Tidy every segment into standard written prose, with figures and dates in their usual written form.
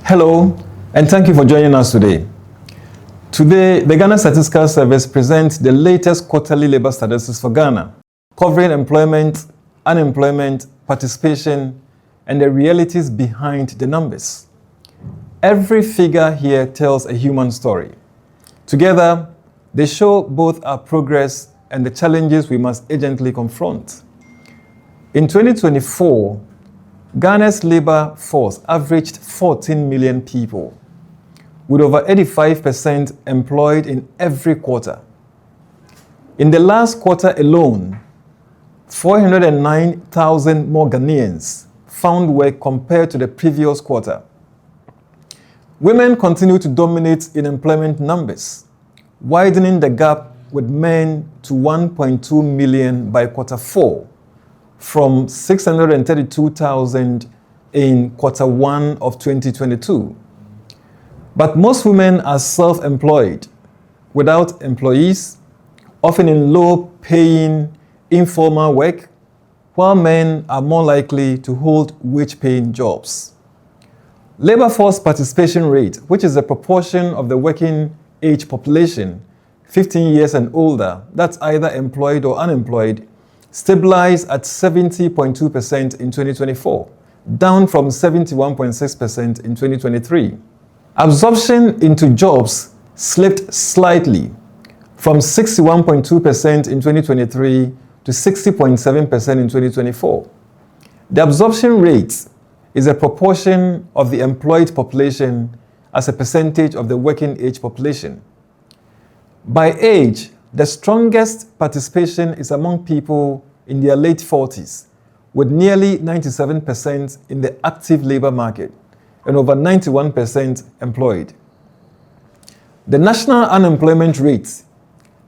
Hello, and thank you for joining us today. Today, the Ghana Statistical Service presents the latest quarterly labor statistics for Ghana, covering employment, unemployment, participation, and the realities behind the numbers. Every figure here tells a human story. Together, they show both our progress and the challenges we must urgently confront. In 2024, Ghana's labor force averaged 14 million people, with over 85% employed in every quarter. In the last quarter alone, 409,000 more Ghanaians found work compared to the previous quarter. Women continue to dominate in employment numbers, widening the gap with men to 1.2 million by quarter 4, from 632,000 in quarter 1 of 2022. But most women are self-employed, without employees, often in low-paying, informal work, while men are more likely to hold wage-paying jobs. Labor force participation rate, which is the proportion of the working age population, 15 years and older, that's either employed or unemployed, stabilized at 70.2% in 2024, down from 71.6% in 2023. Absorption into jobs slipped slightly from 61.2% in 2023 to 60.7% in 2024. The absorption rate is a proportion of the employed population as a percentage of the working age population. By age, the strongest participation is among people in their late 40s, with nearly 97% in the active labor market and over 91% employed. The national unemployment rate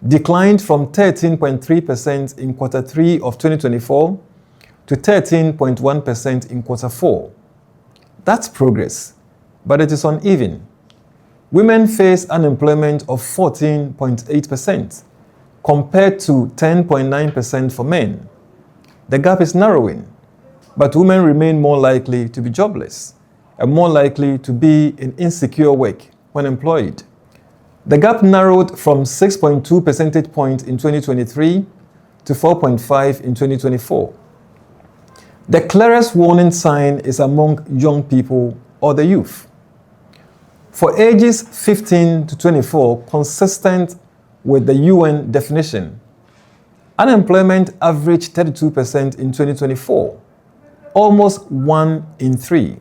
declined from 13.3% in quarter 3 of 2024 to 13.1% in quarter 4. That's progress, but it is uneven. Women face unemployment of 14.8%, compared to 10.9% for men. The gap is narrowing, but women remain more likely to be jobless and more likely to be in insecure work when employed. The gap narrowed from 6.2 percentage points in 2023 to 4.5 in 2024. The clearest warning sign is among young people or the youth. For ages 15 to 24, consistent with the UN definition, unemployment averaged 32% in 2024, almost 1 in 3.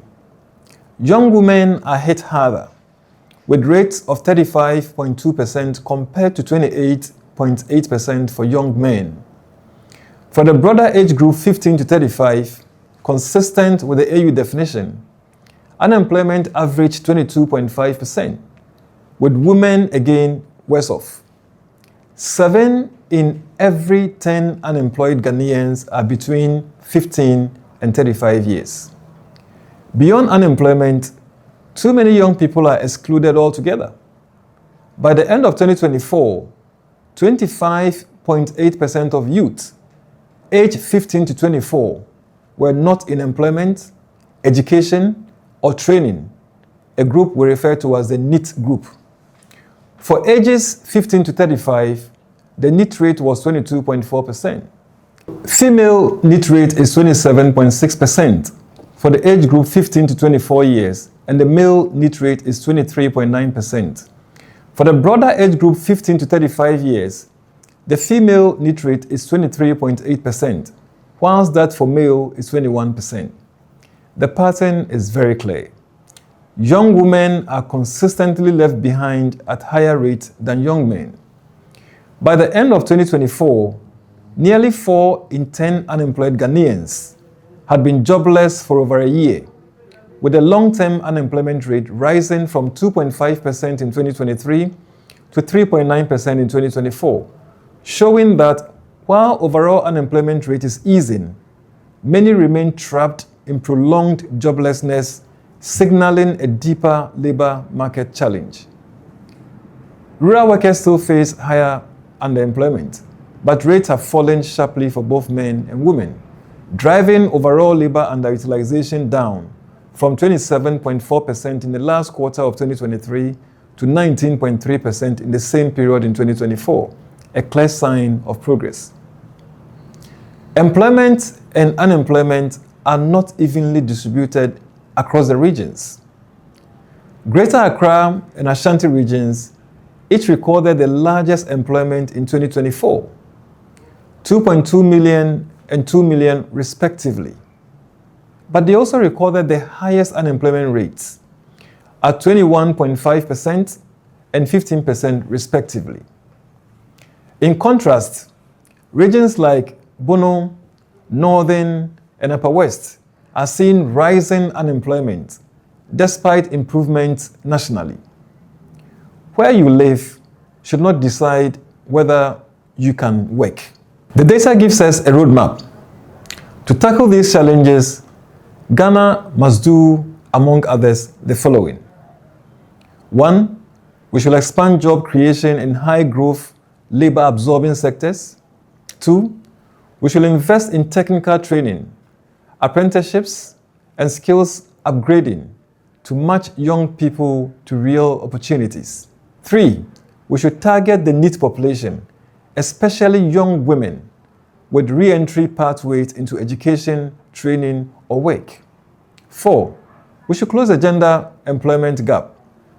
Young women are hit harder, with rates of 35.2% compared to 28.8% for young men. For the broader age group 15 to 35, consistent with the AU definition, unemployment averaged 22.5%, with women again worse off. 7 in every 10 unemployed Ghanaians are between 15 and 35 years. Beyond unemployment, too many young people are excluded altogether. By the end of 2024, 25.8% of youth aged 15 to 24 were not in employment, education, or training, a group we refer to as the NEET group. For ages 15 to 35, the NEET rate was 22.4%. Female NEET rate is 27.6% for the age group 15 to 24 years, and the male NEET rate is 23.9%. For the broader age group 15 to 35 years, the female NEET rate is 23.8%, whilst that for male is 21%. The pattern is very clear. Young women are consistently left behind at higher rates than young men. By the end of 2024, nearly 4 in 10 unemployed Ghanaians had been jobless for over a year, with the long-term unemployment rate rising from 2.5% in 2023 to 3.9% in 2024, showing that while overall unemployment rate is easing, many remain trapped in prolonged joblessness, signaling a deeper labor market challenge. Rural workers still face higher underemployment, but rates have fallen sharply for both men and women, driving overall labor underutilization down from 27.4% in the last quarter of 2023 to 19.3% in the same period in 2024, a clear sign of progress. Employment and unemployment are not evenly distributed across the regions. Greater Accra and Ashanti regions each recorded the largest employment in 2024, 2.2 million and 2 million respectively. But they also recorded the highest unemployment rates at 21.5% and 15% respectively. In contrast, regions like Bono, Northern, and Upper West are seeing rising unemployment despite improvements nationally. Where you live should not decide whether you can work. The data gives us a roadmap. To tackle these challenges, Ghana must do, among others, the following. 1. We should expand job creation in high-growth, labor-absorbing sectors. 2. We should invest in technical training, apprenticeships, and skills upgrading to match young people to real opportunities. 3. We should target the NEET population, especially young women, with re-entry pathways into education, training, or work. 4. We should close the gender employment gap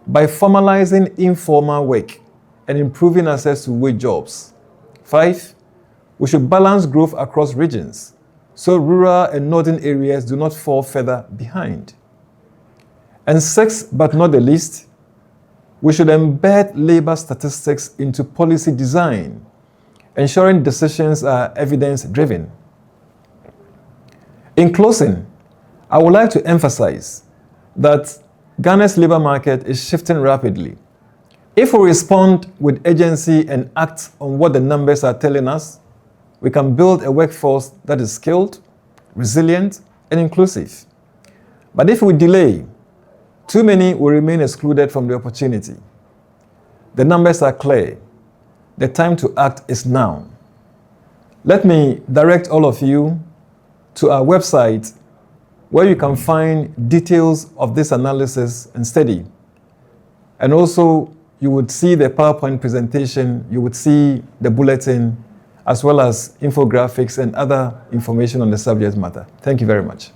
by formalizing informal work and improving access to wage jobs. 5. We should balance growth across regions so rural and northern areas do not fall further behind. And 6, but not the least, we should embed labor statistics into policy design, ensuring decisions are evidence-driven. In closing, I would like to emphasize that Ghana's labor market is shifting rapidly. If we respond with urgency and act on what the numbers are telling us, we can build a workforce that is skilled, resilient, and inclusive. But if we delay, too many will remain excluded from the opportunity. The numbers are clear. The time to act is now. Let me direct all of you to our website where you can find details of this analysis and study. And also, you would see the PowerPoint presentation, you would see the bulletin, as well as infographics and other information on the subject matter. Thank you very much.